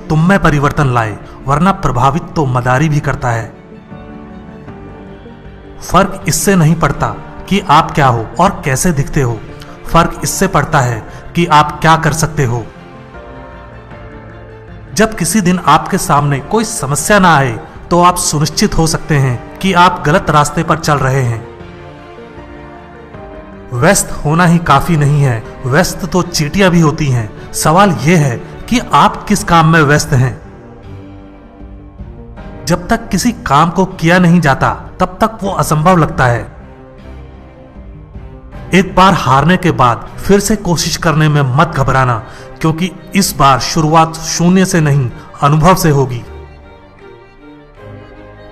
तुम में परिवर्तन लाए, वरना प्रभावित तो मदारी भी करता है। फर्क इससे नहीं पड़ता कि आप क्या हो और कैसे दिखते हो, फर्क इससे पड़ता है कि आप क्या कर सकते हो। जब किसी दिन आपके सामने कोई समस्या ना आए तो आप सुनिश्चित हो सकते हैं कि आप गलत रास्ते पर चल रहे हैं। व्यस्त होना ही काफी नहीं है, व्यस्त तो चींटियां भी होती हैं। सवाल यह है कि आप किस काम में व्यस्त हैं। जब तक किसी काम को किया नहीं जाता तब तक वो असंभव लगता है। एक बार हारने के बाद फिर से कोशिश करने में मत घबराना, क्योंकि इस बार शुरुआत शून्य से नहीं, अनुभव से होगी।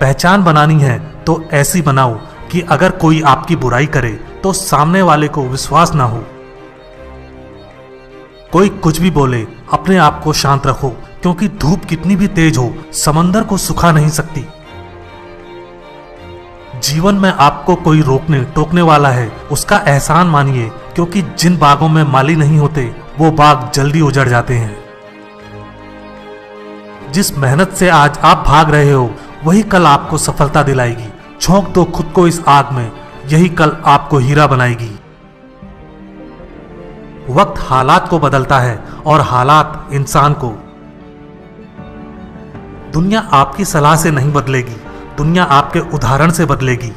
पहचान बनानी है तो ऐसी बनाओ कि अगर कोई आपकी बुराई करे तो सामने वाले को विश्वास ना हो। कोई कुछ भी बोले, अपने आप को शांत रखो, क्योंकि धूप कितनी भी तेज हो समंदर को सुखा नहीं सकती। जीवन में आपको कोई रोकने टोकने वाला है, उसका एहसान मानिए, क्योंकि जिन बागों में माली नहीं होते वो बाग जल्दी उजड़ जाते हैं। जिस मेहनत से आज आप भाग रहे हो वही कल आपको सफलता दिलाएगी। झोंक दो खुद को इस आग में, यही कल आपको हीरा बनाएगी। वक्त हालात को बदलता है और हालात इंसान को। दुनिया आपकी सलाह से नहीं बदलेगी, दुनिया आपके उदाहरण से बदलेगी।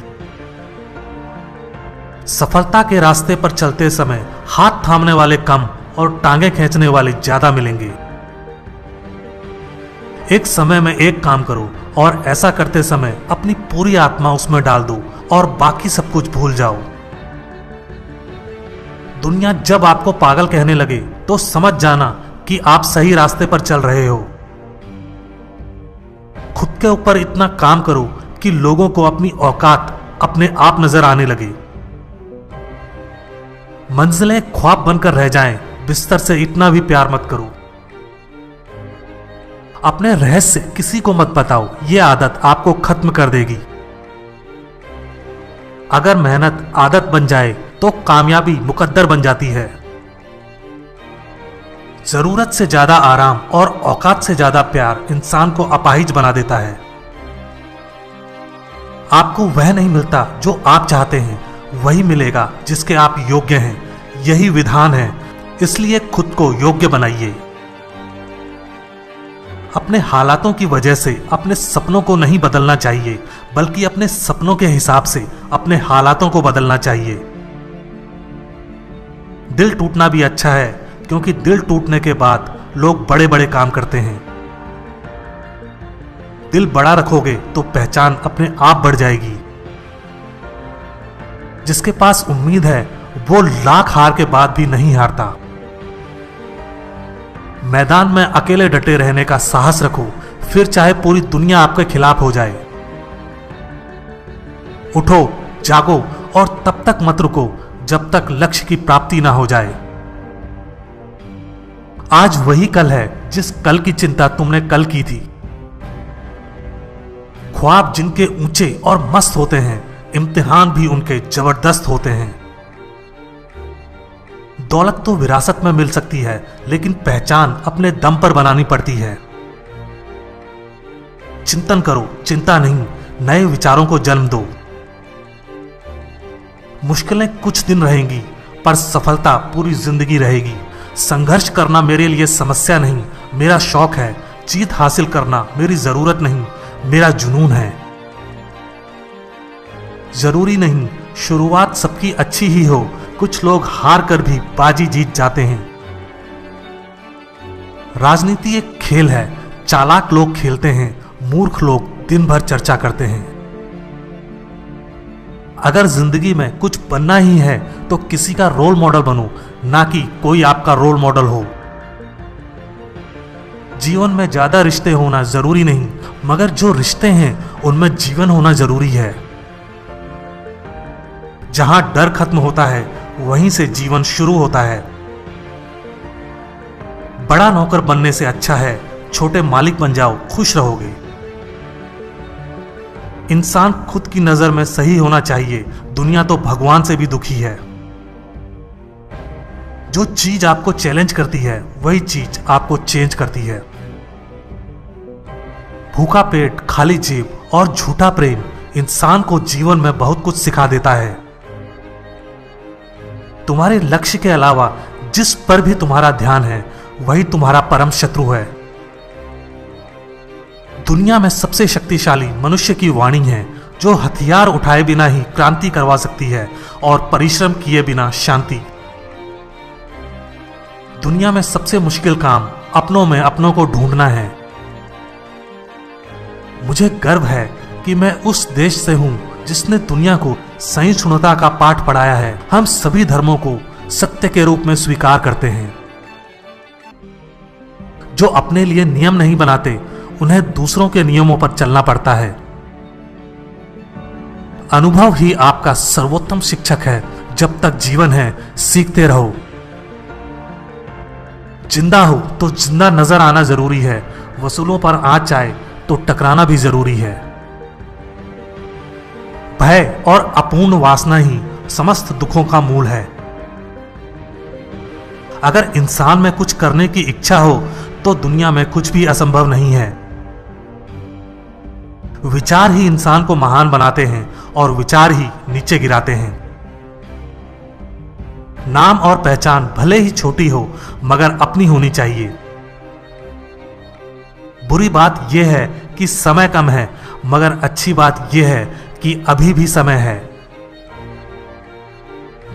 सफलता के रास्ते पर चलते समय हाथ थामने वाले कम और टांगे खींचने वाले ज्यादा मिलेंगे। एक समय में एक काम करो और ऐसा करते समय अपनी पूरी आत्मा उसमें डाल दो और बाकी सब कुछ भूल जाओ। दुनिया जब आपको पागल कहने लगे तो समझ जाना कि आप सही रास्ते पर चल रहे हो। खुद के ऊपर इतना काम करो कि लोगों को अपनी औकात अपने आप नजर आने लगे। मंजिलें ख्वाब बनकर रह जाएं, बिस्तर से इतना भी प्यार मत करो। अपने रहस्य किसी को मत बताओ, यह आदत आपको खत्म कर देगी। अगर मेहनत आदत बन जाए तो कामयाबी मुकद्दर बन जाती है। जरूरत से ज्यादा आराम और औकात से ज्यादा प्यार इंसान को अपाहिज बना देता है। आपको वह नहीं मिलता जो आप चाहते हैं, वही मिलेगा जिसके आप योग्य हैं। यही विधान है, इसलिए खुद को योग्य बनाइए। अपने हालातों की वजह से अपने सपनों को नहीं बदलना चाहिए, बल्कि अपने सपनों के हिसाब से अपने हालातों को बदलना चाहिए। दिल टूटना भी अच्छा है, क्योंकि दिल टूटने के बाद लोग बड़े बड़े काम करते हैं। दिल बड़ा रखोगे तो पहचान अपने आप बढ़ जाएगी। जिसके पास उम्मीद है वो लाख हार के बाद भी नहीं हारता। मैदान में अकेले डटे रहने का साहस रखो, फिर चाहे पूरी दुनिया आपके खिलाफ हो जाए। उठो, जागो और तब तक मत रुको जब तक लक्ष्य की प्राप्ति ना हो जाए। आज वही कल है जिस कल की चिंता तुमने कल की थी। ख्वाब जिनके ऊंचे और मस्त होते हैं, इम्तिहान भी उनके जबरदस्त होते हैं। दौलत तो विरासत में मिल सकती है, लेकिन पहचान अपने दम पर बनानी पड़ती है। चिंतन करो, चिंता नहीं, नए विचारों को जन्म दो। मुश्किलें कुछ दिन रहेंगी, पर सफलता पूरी जिंदगी रहेगी। संघर्ष करना मेरे लिए समस्या नहीं, मेरा शौक है। जीत हासिल करना मेरी जरूरत नहीं, मेरा जुनून है। जरूरी नहीं शुरुआत सबकी अच्छी ही हो, कुछ लोग हार कर भी बाजी जीत जाते हैं। राजनीति एक खेल है, चालाक लोग खेलते हैं, मूर्ख लोग दिन भर चर्चा करते हैं। अगर जिंदगी में कुछ बनना ही है तो किसी का रोल मॉडल बनो, ना कि कोई आपका रोल मॉडल हो। जीवन में ज्यादा रिश्ते होना जरूरी नहीं, मगर जो रिश्ते हैं उनमें जीवन होना जरूरी है। जहां डर खत्म होता है वहीं से जीवन शुरू होता है। बड़ा नौकर बनने से अच्छा है छोटे मालिक बन जाओ, खुश रहोगे। इंसान खुद की नजर में सही होना चाहिए, दुनिया तो भगवान से भी दुखी है। जो चीज आपको चैलेंज करती है वही चीज आपको चेंज करती है। भूखा पेट, खाली जेब और झूठा प्रेम इंसान को जीवन में बहुत कुछ सिखा देता है। तुम्हारे लक्ष्य के अलावा जिस पर भी तुम्हारा ध्यान है वही तुम्हारा परम शत्रु है। दुनिया में सबसे शक्तिशाली मनुष्य की वाणी है, जो हथियार उठाए बिना ही क्रांति करवा सकती है और परिश्रम किए बिना शांति। दुनिया में सबसे मुश्किल काम अपनों में अपनों को ढूंढना है। मुझे गर्व है कि मैं उस देश से हूं जिसने दुनिया को सहिष्णुता का पाठ पढ़ाया है। हम सभी धर्मों को सत्य के रूप में स्वीकार करते हैं। जो अपने लिए नियम नहीं बनाते उन्हें दूसरों के नियमों पर चलना पड़ता है। अनुभव ही आपका सर्वोत्तम शिक्षक है। जब तक जीवन है सीखते रहो। जिंदा हो तो जिंदा नजर आना जरूरी है। वसूलों पर आँच आए तो टकराना भी जरूरी है। भय और अपूर्ण वासना ही समस्त दुखों का मूल है। अगर इंसान में कुछ करने की इच्छा हो तो दुनिया में कुछ भी असंभव नहीं है। विचार ही इंसान को महान बनाते हैं और विचार ही नीचे गिराते हैं। नाम और पहचान भले ही छोटी हो मगर अपनी होनी चाहिए। बुरी बात यह है कि समय कम है, मगर अच्छी बात यह है कि अभी भी समय है।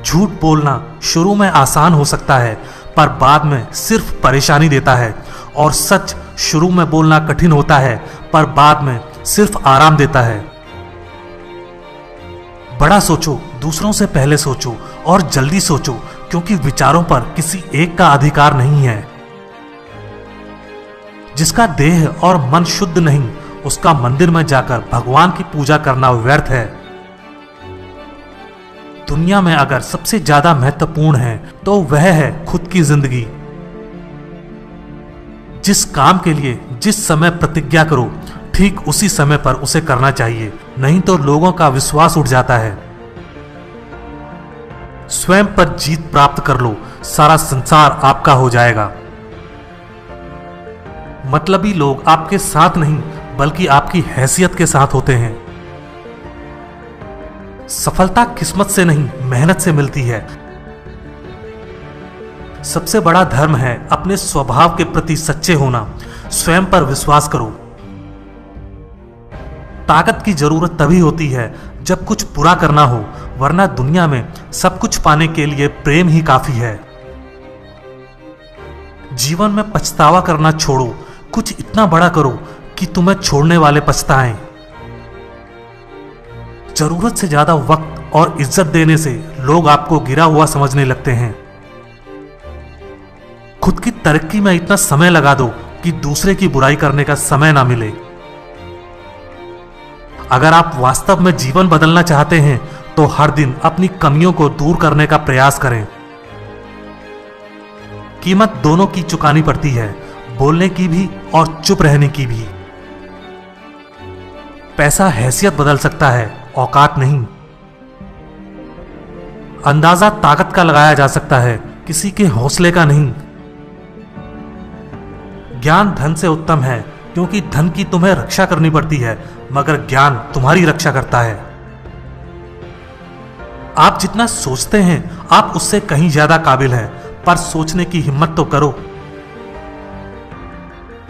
झूठ बोलना शुरू में आसान हो सकता है पर बाद में सिर्फ परेशानी देता है, और सच शुरू में बोलना कठिन होता है पर बाद में सिर्फ आराम देता है। बड़ा सोचो, दूसरों से पहले सोचो और जल्दी सोचो, क्योंकि विचारों पर किसी एक का अधिकार नहीं है। जिसका देह और मन शुद्ध नहीं, उसका मंदिर में जाकर भगवान की पूजा करना व्यर्थ है। दुनिया में अगर सबसे ज्यादा महत्वपूर्ण है तो वह है खुद की जिंदगी। जिस काम के लिए जिस समय प्रतिज्ञा करो ठीक उसी समय पर उसे करना चाहिए, नहीं तो लोगों का विश्वास उठ जाता है। स्वयं पर जीत प्राप्त कर लो, सारा संसार आपका हो जाएगा। मतलबी लोग आपके साथ नहीं बल्कि आपकी हैसियत के साथ होते हैं। सफलता किस्मत से नहीं मेहनत से मिलती है। सबसे बड़ा धर्म है अपने स्वभाव के प्रति सच्चे होना। स्वयं पर विश्वास करो। ताकत की जरूरत तभी होती है जब कुछ पूरा करना हो, वरना दुनिया में सब कुछ पाने के लिए प्रेम ही काफी है। जीवन में पछतावा करना छोड़ो, कुछ इतना बड़ा करो कि तुम्हें छोड़ने वाले पछताएं। जरूरत से ज्यादा वक्त और इज्जत देने से लोग आपको गिरा हुआ समझने लगते हैं। खुद की तरक्की में इतना समय लगा दो कि दूसरे की बुराई करने का समय ना मिले। अगर आप वास्तव में जीवन बदलना चाहते हैं तो हर दिन अपनी कमियों को दूर करने का प्रयास करें। कीमत दोनों की चुकानी पड़ती है, बोलने की भी और चुप रहने की भी। पैसा हैसियत बदल सकता है, औकात नहीं। अंदाजा ताकत का लगाया जा सकता है, किसी के हौसले का नहीं। ज्ञान धन से उत्तम है, क्योंकि धन की तुम्हें रक्षा करनी पड़ती है, मगर ज्ञान तुम्हारी रक्षा करता है। आप जितना सोचते हैं आप उससे कहीं ज्यादा काबिल हैं, पर सोचने की हिम्मत तो करो।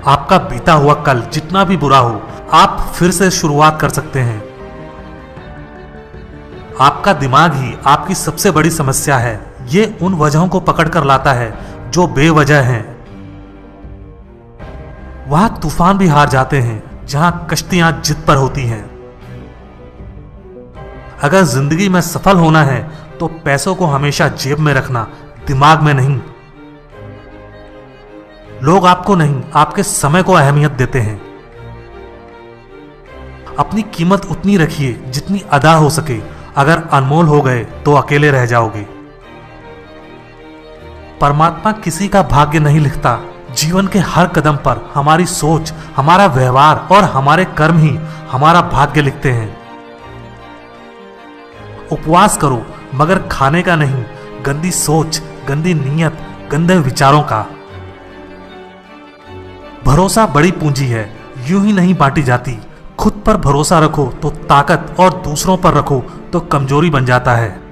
आपका बीता हुआ कल जितना भी बुरा हो, आप फिर से शुरुआत कर सकते हैं। आपका दिमाग ही आपकी सबसे बड़ी समस्या है। ये उन वजहों को पकड़कर लाता है जो बेवजह हैं। वहां तूफान भी हार जाते हैं जहां कश्तियां जिद पर होती हैं। अगर जिंदगी में सफल होना है तो पैसों को हमेशा जेब में रखना, दिमाग में नहीं। लोग आपको नहीं, आपके समय को अहमियत देते हैं। अपनी कीमत उतनी रखिए जितनी अदा हो सके। अगर अनमोल हो गए तो अकेले रह जाओगे। परमात्मा किसी का भाग्य नहीं लिखता। जीवन के हर कदम पर हमारी सोच, हमारा व्यवहार और हमारे कर्म ही हमारा भाग्य लिखते हैं। उपवास करो मगर खाने का नहीं, गंदी सोच, गंदी नीयत, गंदे विचारों का। भरोसा बड़ी पूंजी है, यूं ही नहीं बांटी जाती। खुद पर भरोसा रखो तो ताकत और दूसरों पर रखो तो कमजोरी बन जाता है।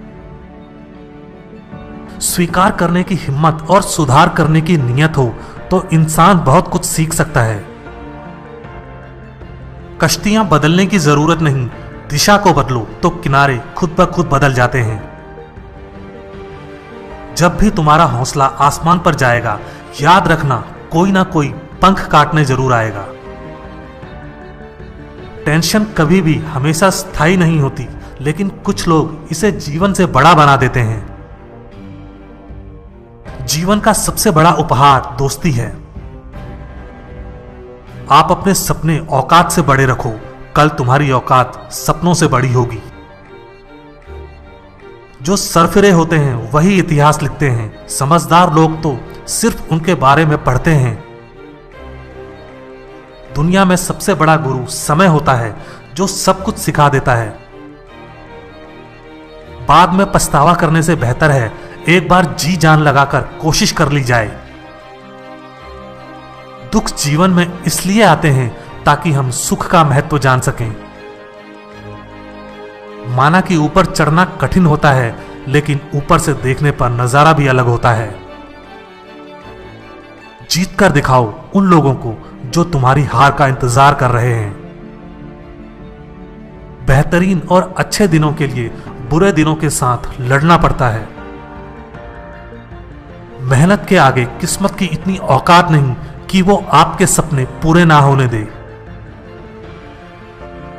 स्वीकार करने की हिम्मत और सुधार करने की नीयत हो तो इंसान बहुत कुछ सीख सकता है। कश्तियां बदलने की जरूरत नहीं, दिशा को बदलो तो किनारे खुद ब खुद बदल जाते हैं। जब भी तुम्हारा हौसला आसमान पर जाएगा, याद रखना कोई ना कोई पंख काटने जरूर आएगा। टेंशन कभी भी हमेशा स्थायी नहीं होती, लेकिन कुछ लोग इसे जीवन से बड़ा बना देते हैं। जीवन का सबसे बड़ा उपहार दोस्ती है। आप अपने सपने औकात से बड़े रखो, कल तुम्हारी औकात सपनों से बड़ी होगी। जो सरफिरे होते हैं वही इतिहास लिखते हैं, समझदार लोग तो सिर्फ उनके बारे में पढ़ते हैं। दुनिया में सबसे बड़ा गुरु समय होता है, जो सब कुछ सिखा देता है। बाद में पछतावा करने से बेहतर है एक बार जी जान लगाकर कोशिश कर ली जाए। दुख जीवन में इसलिए आते हैं ताकि हम सुख का महत्व जान सकें। माना कि ऊपर चढ़ना कठिन होता है, लेकिन ऊपर से देखने पर नजारा भी अलग होता है। जीत कर दिखाओ उन लोगों को जो तुम्हारी हार का इंतजार कर रहे हैं। बेहतरीन और अच्छे दिनों के लिए बुरे दिनों के साथ लड़ना पड़ता है। मेहनत के आगे किस्मत की इतनी औकात नहीं कि वो आपके सपने पूरे ना होने दे।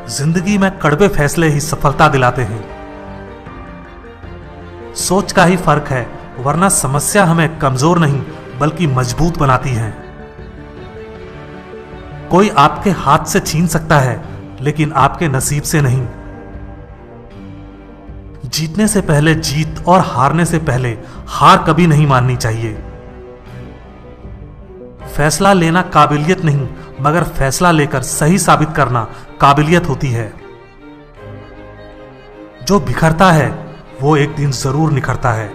जिंदगी में कड़वे फैसले ही सफलता दिलाते हैं। सोच का ही फर्क है, वरना समस्या हमें कमजोर नहीं बल्कि मजबूत बनाती है। कोई आपके हाथ से छीन सकता है, लेकिन आपके नसीब से नहीं। जीतने से पहले जीत और हारने से पहले हार कभी नहीं माननी चाहिए। फैसला लेना काबिलियत नहीं, मगर फैसला लेकर सही साबित करना काबिलियत होती है। जो बिखरता है वो एक दिन जरूर निखरता है।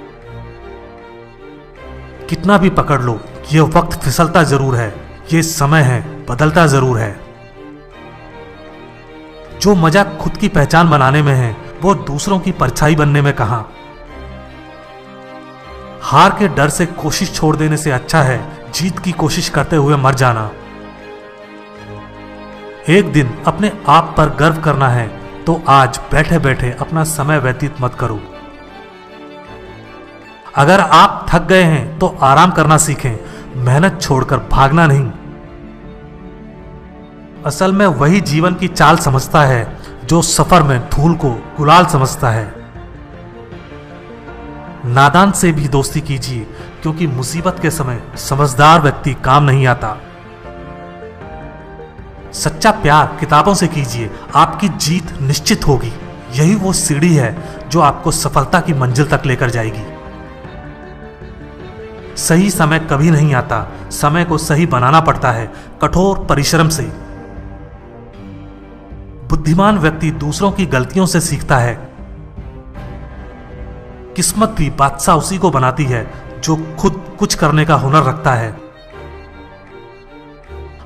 कितना भी पकड़ लो, ये वक्त फिसलता जरूर है, ये समय है बदलता जरूर है। जो मजा खुद की पहचान बनाने में है, वो दूसरों की परछाई बनने में कहां। हार के डर से कोशिश छोड़ देने से अच्छा है जीत की कोशिश करते हुए मर जाना। एक दिन अपने आप पर गर्व करना है तो आज बैठे बैठे अपना समय व्यतीत मत करो। अगर आप थक गए हैं तो आराम करना सीखें, मेहनत छोड़कर भागना नहीं। असल में वही जीवन की चाल समझता है जो सफर में धूल को गुलाल समझता है। नादान से भी दोस्ती कीजिए, क्योंकि मुसीबत के समय समझदार व्यक्ति काम नहीं आता। सच्चा प्यार किताबों से कीजिए, आपकी जीत निश्चित होगी। यही वो सीढ़ी है जो आपको सफलता की मंजिल तक लेकर जाएगी। सही समय कभी नहीं आता, समय को सही बनाना पड़ता है कठोर परिश्रम से। बुद्धिमान व्यक्ति दूसरों की गलतियों से सीखता है। किस्मत भी बादशाह उसी को बनाती है जो खुद कुछ करने का हुनर रखता है।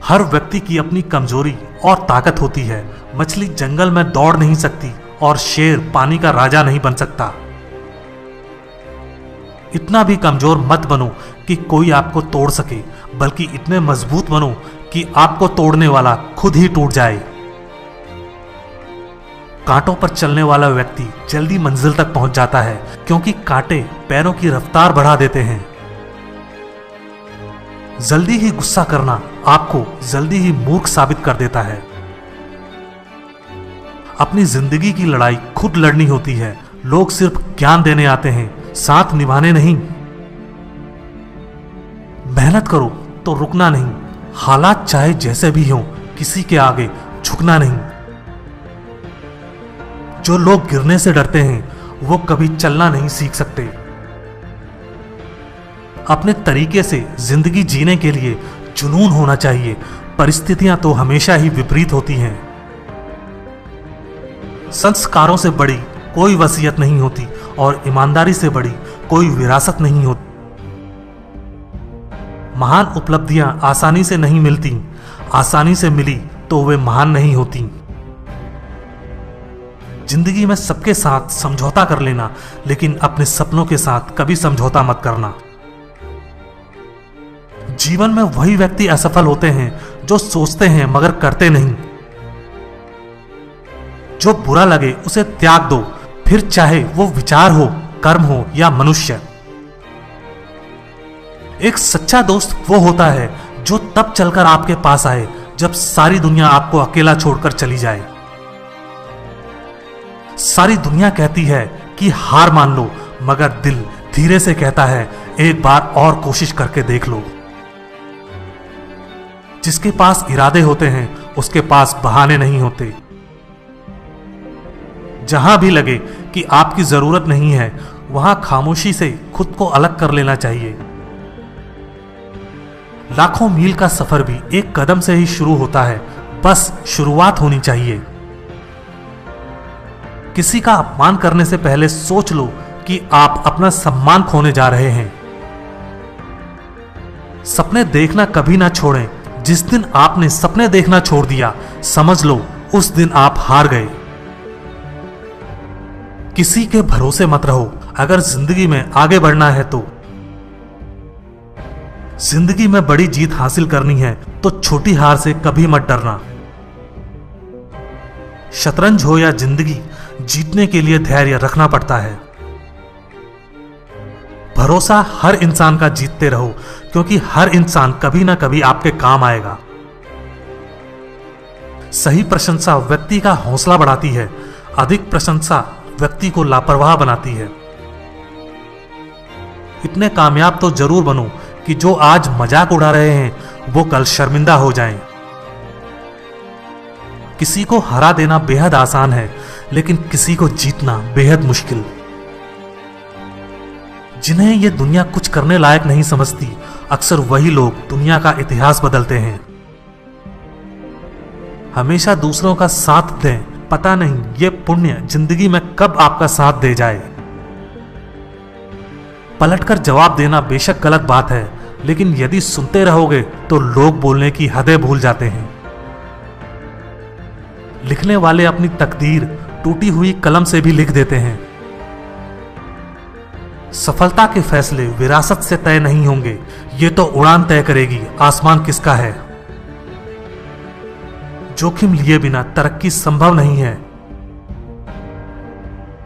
हर व्यक्ति की अपनी कमजोरी और ताकत होती है। मछली जंगल में दौड़ नहीं सकती और शेर पानी का राजा नहीं बन सकता। इतना भी कमजोर मत बनो कि कोई आपको तोड़ सके, बल्कि इतने मजबूत बनो कि आपको तोड़ने वाला खुद ही टूट जाए। कांटों पर चलने वाला व्यक्ति जल्दी मंजिल तक पहुंच जाता है, क्योंकि कांटे पैरों की रफ्तार बढ़ा देते हैं। जल्दी ही गुस्सा करना आपको जल्दी ही मूर्ख साबित कर देता है। अपनी जिंदगी की लड़ाई खुद लड़नी होती है। लोग सिर्फ ज्ञान देने आते हैं, साथ निभाने नहीं। मेहनत करो तो रुकना नहीं। हालात चाहे जैसे भी हों, किसी के आगे झुकना नहीं। जो लोग गिरने से डरते हैं वो कभी चलना नहीं सीख सकते। अपने तरीके से जिंदगी जीने के लिए जुनून होना चाहिए। परिस्थितियां तो हमेशा ही विपरीत होती हैं। संस्कारों से बड़ी कोई वसीयत नहीं होती और ईमानदारी से बड़ी कोई विरासत नहीं होती। महान उपलब्धियां आसानी से नहीं मिलती, आसानी से मिली तो वे महान नहीं होती। जिंदगी में सबके साथ समझौता कर लेना, लेकिन अपने सपनों के साथ कभी समझौता मत करना। जीवन में वही व्यक्ति असफल होते हैं जो सोचते हैं मगर करते नहीं। जो बुरा लगे उसे त्याग दो, फिर चाहे वो विचार हो, कर्म हो या मनुष्य। एक सच्चा दोस्त वो होता है जो तब चलकर आपके पास आए जब सारी दुनिया आपको अकेला छोड़कर चली जाए। सारी दुनिया कहती है कि हार मान लो, मगर दिल धीरे से कहता है एक बार और कोशिश करके देख लो। जिसके पास इरादे होते हैं उसके पास बहाने नहीं होते। जहां भी लगे कि आपकी जरूरत नहीं है, वहां खामोशी से खुद को अलग कर लेना चाहिए। लाखों मील का सफर भी एक कदम से ही शुरू होता है, बस शुरुआत होनी चाहिए। किसी का अपमान करने से पहले सोच लो कि आप अपना सम्मान खोने जा रहे हैं। सपने देखना कभी ना छोड़ें। जिस दिन आपने सपने देखना छोड़ दिया, समझ लो उस दिन आप हार गए। किसी के भरोसे मत रहो अगर जिंदगी में आगे बढ़ना है तो। जिंदगी में बड़ी जीत हासिल करनी है तो छोटी हार से कभी मत डरना। शतरंज हो या जिंदगी, जीतने के लिए धैर्य रखना पड़ता है। भरोसा हर इंसान का जीतते रहो, क्योंकि हर इंसान कभी ना कभी आपके काम आएगा। सही प्रशंसा व्यक्ति का हौसला बढ़ाती है, अधिक प्रशंसा व्यक्ति को लापरवाह बनाती है। इतने कामयाब तो जरूर बनो कि जो आज मजाक उड़ा रहे हैं वो कल शर्मिंदा हो जाएं। किसी को हरा देना बेहद आसान है, लेकिन किसी को जीतना बेहद मुश्किल। जिन्हें ये दुनिया कुछ करने लायक नहीं समझती, अक्सर वही लोग दुनिया का इतिहास बदलते हैं। हमेशा दूसरों का साथ दें, पता नहीं ये पुण्य जिंदगी में कब आपका साथ दे जाए। पलटकर जवाब देना बेशक गलत बात है, लेकिन यदि सुनते रहोगे तो लोग बोलने की हदें भूल जाते हैं। लिखने वाले अपनी तकदीर टूटी हुई कलम से भी लिख देते हैं। सफलता के फैसले विरासत से तय नहीं होंगे, ये तो उड़ान तय करेगी आसमान किसका है। जोखिम लिए बिना तरक्की संभव नहीं है।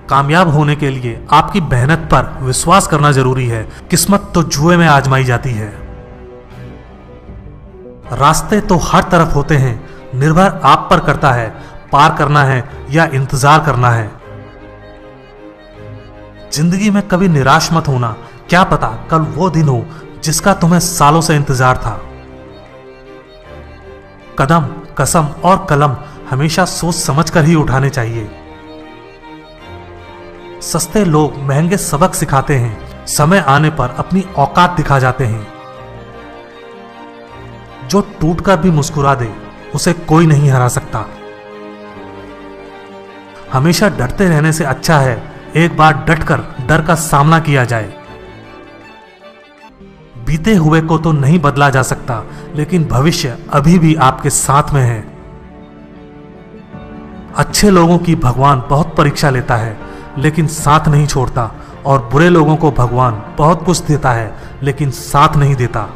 कामयाब होने के लिए आपकी मेहनत पर विश्वास करना जरूरी है। किस्मत तो जुए में आजमाई जाती है। रास्ते तो हर तरफ होते हैं, निर्भर आप पर करता है पार करना है या इंतजार करना है। जिंदगी में कभी निराश मत होना, क्या पता कल वो दिन हो जिसका तुम्हें सालों से इंतजार था। कदम, कसम और कलम हमेशा सोच समझ कर ही उठाने चाहिए। सस्ते लोग महंगे सबक सिखाते हैं, समय आने पर अपनी औकात दिखा जाते हैं। जो टूटकर भी मुस्कुरा दे उसे कोई नहीं हरा सकता। हमेशा डरते रहने से अच्छा है एक बार डटकर डर का सामना किया जाए। बीते हुए को तो नहीं बदला जा सकता, लेकिन भविष्य अभी भी आपके साथ में है। अच्छे लोगों की भगवान बहुत परीक्षा लेता है, लेकिन साथ नहीं छोड़ता, और बुरे लोगों को भगवान बहुत कुछ देता है, लेकिन साथ नहीं देता।